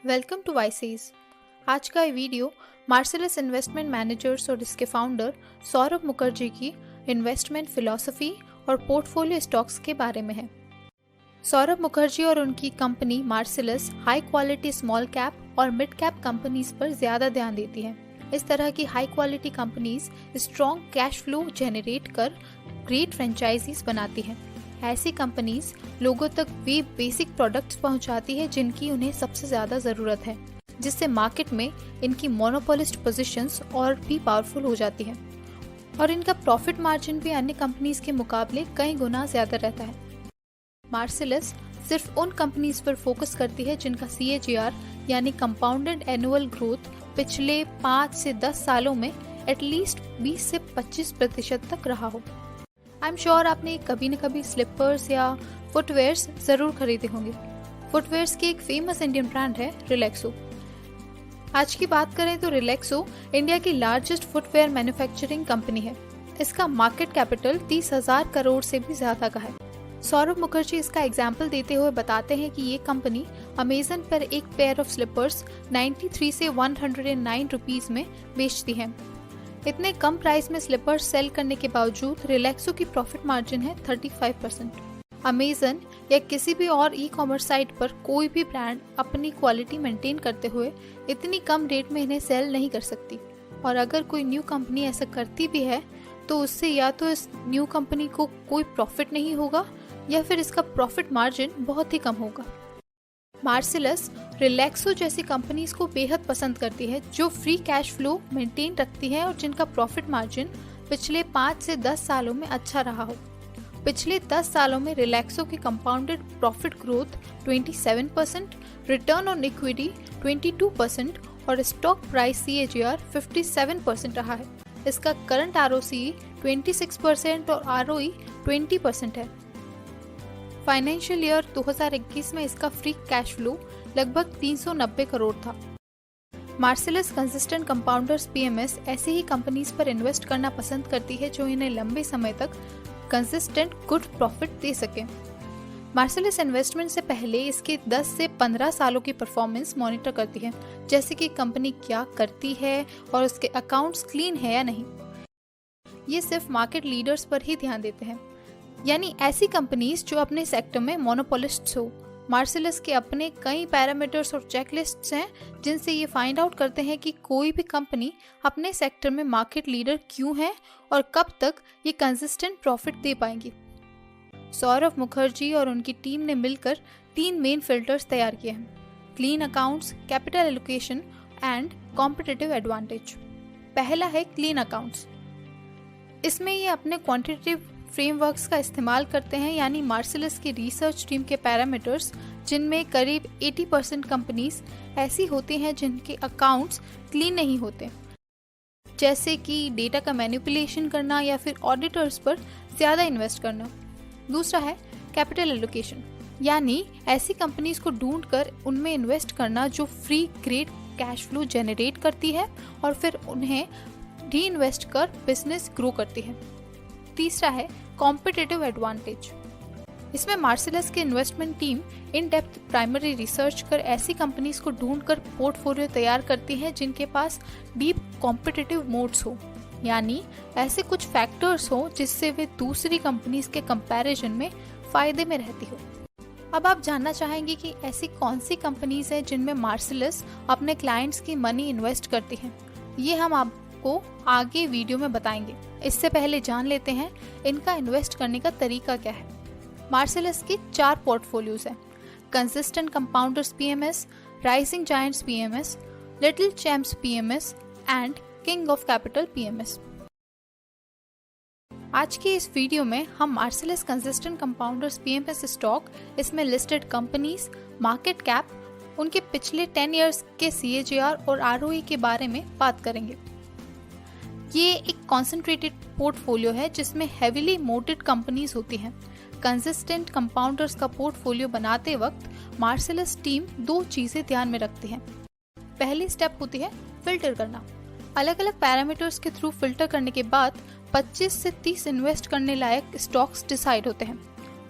Welcome to वाइसीज। आज का ये वीडियो मार्सेलस इन्वेस्टमेंट मैनेजर्स और इसके फाउंडर सौरभ मुखर्जी की इन्वेस्टमेंट फिलॉसफी और पोर्टफोलियो स्टॉक्स के बारे में है। सौरभ मुखर्जी और उनकी company Marcellus high quality small cap और मिड कैप कंपनीज पर ज्यादा ध्यान देती है। इस तरह की high quality companies strong cash flow generate कर ग्रेट फ्रेंचाइजीज बनाती हैं। ऐसी कंपनीज लोगों तक वे बेसिक प्रोडक्ट्स पहुंचाती है जिनकी उन्हें सबसे ज्यादा जरूरत है, जिससे मार्केट में इनकी मोनोपोलिस्ट पोजीशंस और भी पावरफुल हो जाती है और इनका प्रॉफिट मार्जिन भी अन्य कंपनीज के मुकाबले कई गुना ज्यादा रहता है। मार्सेलस सिर्फ उन कंपनीज पर फोकस करती है जिनका CAGR यानी कंपाउंडेड एनुअल ग्रोथ पिछले 5 से 10 सालों में एटलीस्ट 20 से 25% तक रहा हो। आई एम श्योर आपने कभी न कभी स्लीपर्स या फुटवेयर्स जरूर खरीदे होंगे। फुटवेयर्स की एक फेमस इंडियन ब्रांड है रिलैक्सो। आज की बात करें तो रिलैक्सो इंडिया की लार्जेस्ट फुटवेयर मैन्युफैक्चरिंग कंपनी है। इसका मार्केट कैपिटल 30,000 करोड़ से भी ज्यादा का है। सौरभ मुखर्जी इसका एग्जाम्पल देते हुए बताते हैं कि ये कंपनी अमेजन पर एक पेयर ऑफ स्लीपर्स 93 से 109 रुपीज में बेचती है। इतने कम प्राइस में स्लीपर्स सेल करने के बावजूद रिलैक्सो की प्रॉफिट मार्जिन है 35%। अमेजन या किसी भी और ई-कॉमर्स साइट पर कोई भी ब्रांड अपनी क्वालिटी मेंटेन करते हुए इतनी कम रेट में इन्हें सेल नहीं कर सकती, और अगर कोई न्यू कंपनी ऐसा करती भी है तो उससे या तो इस न्यू कंपनी को कोई प्रॉफिट नहीं होगा या फिर इसका प्रॉफिट मार्जिन बहुत ही कम होगा। मार्सेलस रिलैक्सो जैसी कंपनीज को बेहद पसंद करती है जो फ्री कैश फ्लो मेंटेन रखती है और जिनका प्रॉफिट मार्जिन पिछले 5 से 10 सालों में अच्छा रहा हो। पिछले 10 सालों में रिलैक्सो की compounded profit growth 27%, return on equity 22% और स्टॉक प्राइस CAGR 57% रहा है। इसका करंट ROCE 26% और ROE 20% है। फाइनेंशियल ईयर 2021 में इसका फ्री कैश फ्लो लगभग 390 करोड़ था। मार्सेलस कंसिस्टेंट कंपाउंडर्स PMS ऐसी ही कंपनीज पर इन्वेस्ट करना पसंद करती है जो इन्हें लंबे समय तक कंसिस्टेंट गुड प्रॉफिट दे सके। मार्सेलस इन्वेस्टमेंट से पहले इसके 10 से 15 सालों की परफॉर्मेंस मॉनिटर करती है, जैसे कि कंपनी क्या करती है और उसके अकाउंट्स क्लीन है या नहीं। ये सिर्फ मार्केट लीडर्स पर ही ध्यान देते हैं, यानी ऐसी कंपनीज जो अपने सेक्टर में मोनोपोलिस्ट्स हो। मार्सेलस के अपने कई पैरामीटर्स और चेकलिस्ट्स हैं जिनसे ये फाइंड आउट करते हैं कि कोई भी कंपनी अपने सेक्टर में मार्केट लीडर क्यों है और कब तक ये कंसिस्टेंट प्रॉफिट दे पाएंगी। सौरभ मुखर्जी और उनकी टीम ने मिलकर 3 मेन फिल्टर्स तैयार किए हैं: clean accounts, capital allocation and competitive advantage. पहला है क्लीन अकाउंट्स। इसमें ये अपने क्वांटिटेटिव फ्रेमवर्क्स का इस्तेमाल करते हैं, यानी मार्सेलस की रिसर्च टीम के पैरामीटर्स, जिनमें करीब 80% कंपनीज ऐसी होती हैं जिनके अकाउंट्स क्लीन नहीं होते, जैसे कि डेटा का मैनिपुलेशन करना या फिर ऑडिटर्स पर ज्यादा इन्वेस्ट करना। दूसरा है कैपिटल एलोकेशन, यानी ऐसी कंपनीज को ढूंढकर उनमें इन्वेस्ट करना जो free great cash flow generate करती है और फिर उन्हें री इन्वेस्ट कर बिजनेस ग्रो करती है। तीसरा है कॉम्पिटिटिव एडवांटेज। इसमें मार्सेलस की investment team in depth primary research कर ऐसी कंपनीज को ढूंढकर पोर्टफोलियो तैयार करती है जिनके पास डीप कॉम्पिटिटिव मोड्स हो, यानी ऐसे कुछ फैक्टर्स हो जिससे वे दूसरी कंपनीज के कंपैरिजन में फायदे में रहती हो। अब आप जानना चाहेंगे कि ऐसी कौन सी कंपनीज हैं जिनमें मार्सेलस अपने क्लाइंट्स की मनी इन्वेस्ट करती है। ये हम आपको आगे वीडियो में बताएंगे। इससे पहले जान लेते हैं इनका इन्वेस्ट करने का तरीका क्या है। मार्सेलस के 4 पोर्टफोलियोज हैं: consistent compounders PMS, rising giants PMS, little champs PMS and king of capital PMS। आज के इस वीडियो में हम Marcellus consistent compounders PMS stock, इसमें लिस्टेड कंपनीज, मार्केट कैप, उनके पिछले 10 इयर्स के CAGR और ROE के बारे में बात करेंगे। ये एक कॉन्सेंट्रेटेड पोर्टफोलियो है जिसमें हेविली मोटेड कंपनीज होती हैं। कंसिस्टेंट कंपाउंडर्स का पोर्टफोलियो बनाते वक्त मार्सेलस टीम 2 चीजें ध्यान में रखती है। पहली स्टेप होती है फिल्टर करना। अलग अलग पैरामीटर्स के थ्रू फिल्टर करने के बाद 25 से 30 इन्वेस्ट करने लायक स्टॉक्स डिसाइड होते हैं।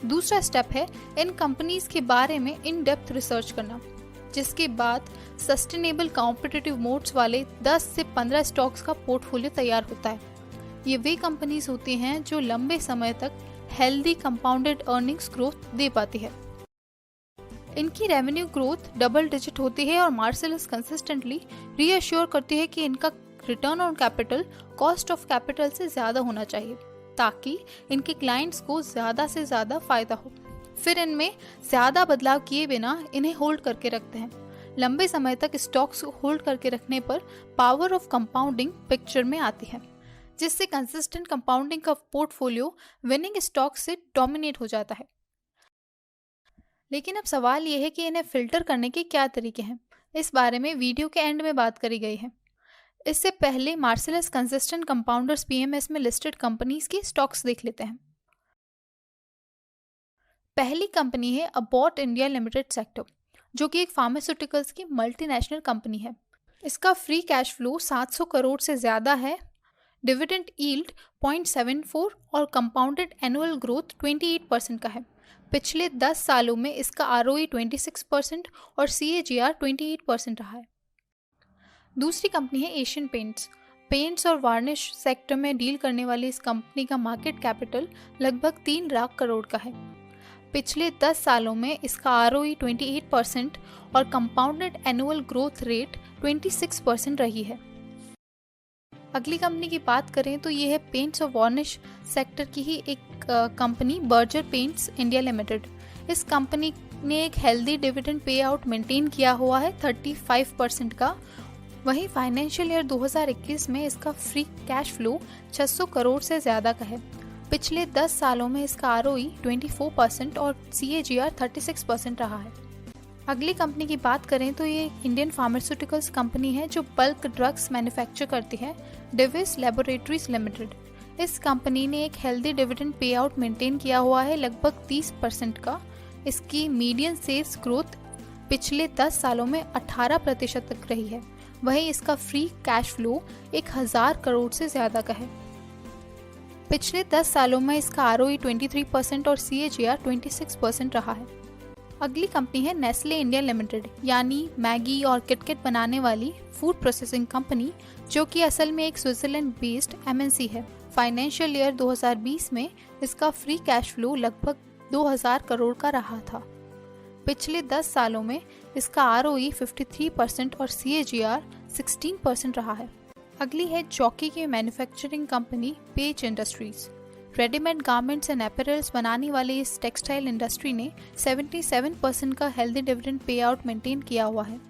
दूसरा स्टेप है इन कंपनीज के बारे में इन डेप्थ रिसर्च करना। जिसके बाद सस्टेनेबल कॉम्पिटिटिव मोड्स वाले 10 से 15 स्टॉक्स का पोर्टफोलियो तैयार होता है। ये वे कंपनीज होती हैं जो लंबे समय तक हेल्दी कंपाउंडेड अर्निंग्स ग्रोथ दे पाती है। इनकी रेवेन्यू ग्रोथ डबल डिजिट होती है और मार्सेलस कंसिस्टेंटली रीअश्योर करती है कि इनका return on capital cost of capital से ज़्यादा होना चाहिए ताकि इनके क्लाइंट्स को ज़्यादा से ज़्यादा फायदा हो। फिर इनमें ज़्यादा बदलाव किए बिना इन्हें होल्ड करके रखते हैं। लंबे समय तक स्टॉक्स को होल्ड करके रखने पर पावर ऑफ कंपाउंडिंग पिक्चर में आती है, जिससे कंसिस्टेंट कंपाउंडिंग का पोर्टफोलियो विनिंग स्टॉक से डोमिनेट हो जाता है। लेकिन अब सवाल यह है कि इन्हें फिल्टर करने के क्या तरीके हैं। इस बारे में वीडियो के एंड में बात करी गई है। इससे पहले मार्सेलस कंसिस्टेंट कंपाउंडर्स पीएमएस में लिस्टेड कंपनीज की स्टॉक्स देख लेते हैं। पहली कंपनी है अबॉट इंडिया लिमिटेड सेक्टर, जो कि एक फार्मास्यूटिकल्स की मल्टीनेशनल कंपनी है। इसका फ्री कैश फ्लो 700 करोड़ से ज़्यादा है, डिविडेंड यील्ड 0.74 और कंपाउंडेड एनुअल ग्रोथ 28% का है। पिछले 10 सालों में इसका आरओई 26% और CAGR 28% रहा है। दूसरी कंपनी है एशियन पेंट्स और वार्निश सेक्टर में डील करने वाली इस कंपनी का मार्केट कैपिटल लगभग 3 लाख करोड़ का है। पिछले 10 सालों में इसका आरओई 28% और कंपाउंडेड एनुअल ग्रोथ रेट 26% रही है। अगली कंपनी की बात करें तो ये है पेंट्स और वार्निश सेक्टर की ही एक company Berger paints India limited. इस कंपनी ने एक healthy dividend pay out maintain किया हुआ है 35% का। वहीं फाइनेंशियल ईयर 2021 में इसका फ्री कैश फ्लो 600 करोड़ से ज़्यादा का है। पिछले 10 सालों में इसका आरओई 24% और CAGR 36% रहा है। अगली कंपनी की बात करें तो ये इंडियन फार्मास्यूटिकल्स कंपनी है जो बल्क ड्रग्स मैन्युफैक्चर करती है, डिविस लेबोरेटरीज लिमिटेड। इस कंपनी ने एक healthy dividend pay out maintain किया हुआ है लगभग 30% का। इसकी मीडियन सेल्स ग्रोथ पिछले 10 सालों में 18% तक रही है। वहीं इसका फ्री कैश फ्लो 1000 करोड़ से ज़्यादा का है। पिछले 10 सालों में इसका आरओई 23% और CAGR 26% रहा है। अगली कंपनी है नेस्ले इंडिया लिमिटेड, यानी मैगी और किटकैट बनाने वाली फूड प्रोसेसिंग कंपनी, जो कि असल में एक स्विट्जरलैंड बेस्ड MNC है। फाइनेंशियल ईयर 2020 में इसका फ्री कैश फ्लो लगभग 2000 करोड़ का रहा था। पिछले 10 सालों में इसका आरओई 53% और CAGR 16% रहा है। अगली है जॉकी की manufacturing company page industries. Readymade garments and apparels बनाने वाली इस टेक्सटाइल इंडस्ट्री ने 77% का healthy dividend pay out maintain किया हुआ है।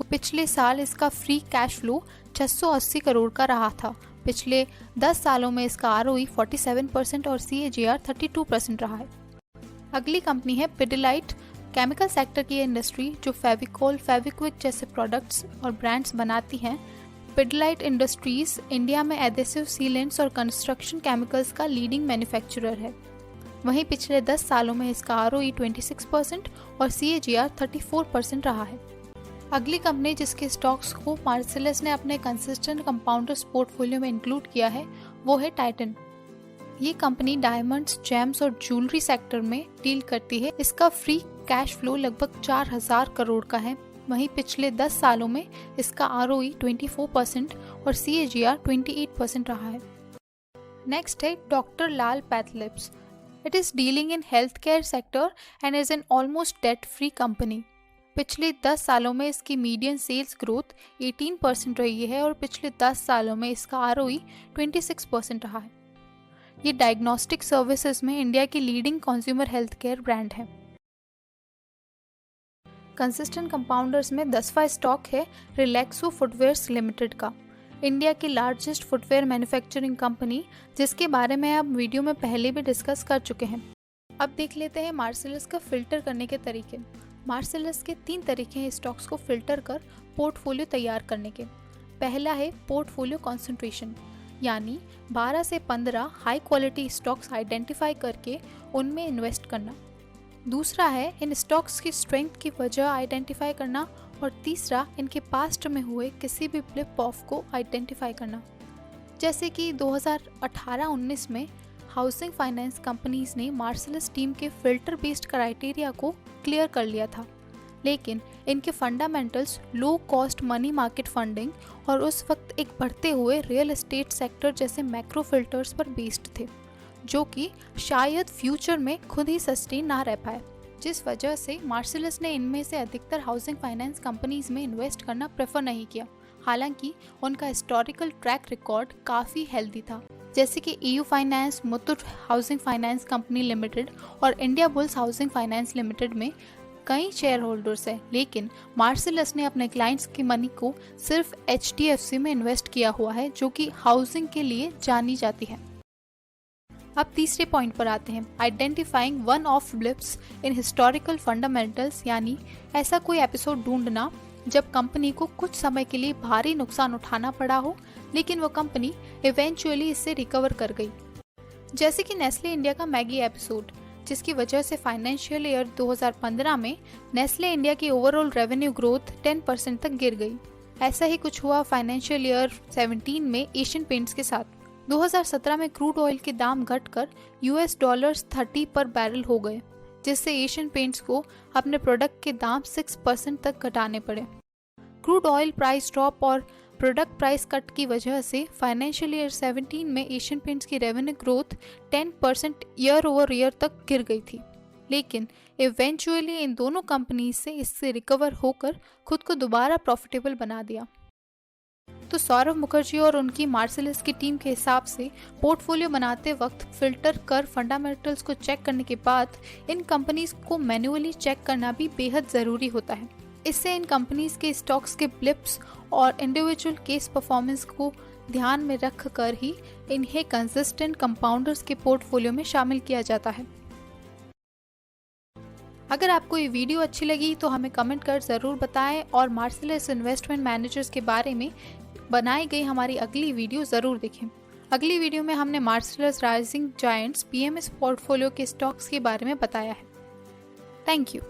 पिछले साल इसका फ्री कैश फ्लो 680 करोड़ का रहा था। पिछले 10 सालों में इसका आरओई 47% और CAGR 32% रहा है। अगली कंपनी है पिडिलाइट, केमिकल सेक्टर की इंडस्ट्री जो फेविकोल, फेविक्विक जैसे प्रोडक्ट्स और ब्रांड्स बनाती हैं। पिडिलाइट इंडस्ट्रीज इंडिया में एडेसिव सीलेंट्स और कंस्ट्रक्शन केमिकल्स का लीडिंग मैन्युफैक्चरर है। वहीं पिछले 10 सालों में इसका आरओई 26% और CAGR 34% रहा है। अगली कंपनी जिसके स्टॉक्स को मार्सेलस ने अपने कंसिस्टेंट कंपाउंडर्स पोर्टफोलियो में इंक्लूड किया है वो है टाइटन। ये कंपनी डायमंड्स, जेम्स और ज्वेलरी सेक्टर में डील करती है। इसका फ्री कैश फ्लो लगभग 4000 करोड़ का है। वहीं पिछले 10 सालों में इसका आरओई 24% और CAGR 28% रहा है। नेक्स्ट है doctor Lal PathLabs. It is dealing in health care sector and is an almost debt free company. पिछले 10 सालों में इसकी मीडियन सेल्स ग्रोथ 18% रही है और पिछले 10 सालों में इसका आरओई 26% रहा है। ये डायग्नोस्टिक सर्विसेज में इंडिया की leading consumer health care brand है। कंसिस्टेंट कंपाउंडर्स में 10वां स्टॉक है रिलैक्सो फुटवेयर्स लिमिटेड का, इंडिया की लार्जेस्ट फुटवेयर मैन्युफैक्चरिंग कंपनी, जिसके बारे में आप वीडियो में पहले भी डिस्कस कर चुके हैं। अब देख लेते हैं मार्सेलस का फिल्टर करने के तरीके। मार्सेलस के 3 तरीके हैं स्टॉक्स को फिल्टर कर पोर्टफोलियो तैयार करने के। पहला है पोर्टफोलियो कॉन्सेंट्रेशन, यानी 12 से 15 हाई क्वालिटी स्टॉक्स आइडेंटिफाई करके उनमें इन्वेस्ट करना। दूसरा है इन स्टॉक्स की स्ट्रेंथ की वजह आइडेंटिफाई करना और तीसरा इनके पास्ट में हुए किसी भी फ्लिप ऑफ को आइडेंटिफाई करना। जैसे कि 2018-19 में हाउसिंग फाइनेंस कंपनीज ने मार्सेलस टीम के फिल्टर बेस्ड क्राइटेरिया को क्लियर कर लिया था। लेकिन इनके fundamentals low cost money market funding और उस वक्त एक बढ़ते हुए रियल एस्टेट सेक्टर जैसे मैक्रो फिल्टर्स पर बेस्ड थे, जो कि शायद फ्यूचर में खुद ही सस्टेन ना रह पाए, जिस वजह से मार्सेलस ने इनमें से अधिकतर हाउसिंग फाइनेंस कंपनीज में इन्वेस्ट करना प्रेफर नहीं किया। हालांकि उनका हिस्टोरिकल ट्रैक रिकॉर्ड काफ़ी हेल्दी था, जैसे कि EU finance, Muthoot housing finance company limited और Indiabulls housing finance limited में कई शेयर होल्डर्स हैं, लेकिन मार्सेलस ने अपने क्लाइंट्स की मनी को सिर्फ HDFC में इन्वेस्ट किया हुआ है, जो कि हाउसिंग के लिए जानी जाती है। अब तीसरे पॉइंट पर आते हैं, identifying one of blips in historical fundamentals, यानी ऐसा कोई एपिसोड ढूंढना जब कंपनी को कुछ समय के लिए भारी नुकसान उठाना पड़ा हो, लेकिन वो कंपनी इवेंचुअली इससे रिकवर कर गई। जैसे कि नेस्ले इंडिया का मैगी एपिसोड, जिसकी वजह से फाइनेंशियल ईयर 2015 में नेस्ले इंडिया की ओवरऑल रेवेन्यू ग्रोथ 10% तक गिर गई। ऐसा ही कुछ हुआ फाइनेंशियल ईयर 17 में एशियन पेंट्स के साथ। 2017 में क्रूड ऑयल के दाम घटकर $30 पर बैरल हो गए, जिससे एशियन पेंट्स को अपने प्रोडक्ट के दाम 6% तक घटाने पड़े। क्रूड ऑयल प्राइस ड्रॉप और प्रोडक्ट प्राइस कट की वजह से फाइनेंशियल ईयर 17 में एशियन पेंट्स की revenue growth 10% year over year तक गिर गई थी, लेकिन इवेंचुअली इन दोनों कंपनीज से इससे रिकवर होकर खुद को दोबारा प्रॉफिटेबल बना दिया। तो सौरभ मुखर्जी और उनकी मार्सेलस की टीम के हिसाब से पोर्टफोलियो बनाते वक्त फिल्टर कर फंडामेंटल्स को चेक करने के बाद इन कंपनीज को मैन्युअली चेक करना भी बेहद ज़रूरी होता है। इससे इन कंपनीज के स्टॉक्स के ब्लिप्स और इंडिविजुअल केस परफॉर्मेंस को ध्यान में रख कर ही इन्हें कंसिस्टेंट कंपाउंडर्स के पोर्टफोलियो में शामिल किया जाता है। अगर आपको ये वीडियो अच्छी लगी तो हमें कमेंट कर ज़रूर बताएं और मार्सेलस इन्वेस्टमेंट मैनेजर्स के बारे में बनाई गई हमारी अगली वीडियो ज़रूर देखें। अगली वीडियो में हमने Marcellus rising giants PMS portfolio के स्टॉक्स के बारे में बताया है। Thank you.